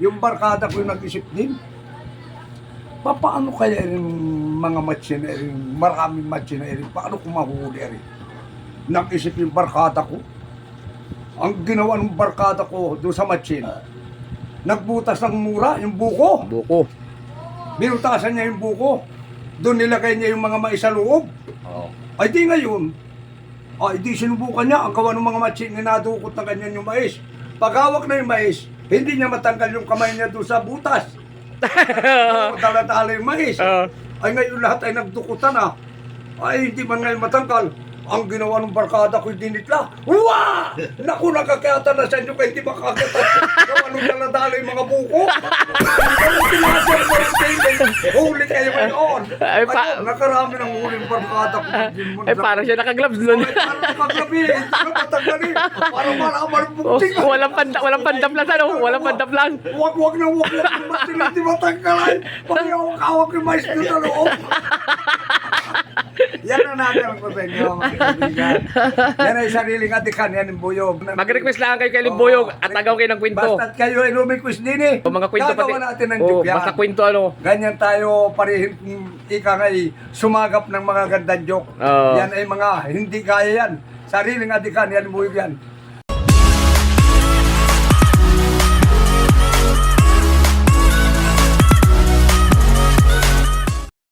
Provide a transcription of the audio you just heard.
Yung barkada ko yung nag-isip din. Paano kaya yung mga matsineri, maraming matsineri, paano ko mahuli rin? Nag-isip yung barkada ko. Ang ginawa ng barkada ko doon sa matsin, nagbutas ng mura, yung buko. Buko. Binutasan niya yung buko. Doon nilagay niya yung mga mais sa loob. Oo. Ay di ngayon, ay di sinubukan niya ang gawa ng mga matsin, ninadukot na ganyan yung mais. Paghawak na yung mais, hindi niya matanggal yung kamay niya doon sa butas. Dala-dala yung mais. Ay ngayon lahat ay nagdukutan na. Ay hindi man ngayon matanggal. Ang ginawa ng barkada ko dinitla. Uwa! Naku, nakakayatan na sa inyo kayo hindi makakita. Gawa nung dala-dala yung mga buko. Huli kayo ngayon. Ay, Nakarami ng huling barkada ko. Ay, parang siya naka-gloves nun. Ay, parang nakagabi. Hindi ko matanggalin. Parang malaman ang bukting. Walang pandaplas, ano? Walang pandaplas. Wag na hindi matanggalan. Pag-awak yung mais doon sa loob. Yan ang natin ko sa inyo, mga kaibigan. Yan ay sariling atikan, yan yung buyog. Mag-request lang kayo kay Limbuyog at tagaw kayo ng kwento. Basta't kayo ay lumikwis din eh. O, mga kwento Gagawa pati. natin ng Oo, joke yan. basta kwento ano. Ganyan tayo parehin ika ngay sumagap ng mga gandang joke. Oo. Yan ay mga hindi kaya yan. Sariling atikan, yan buyog yan.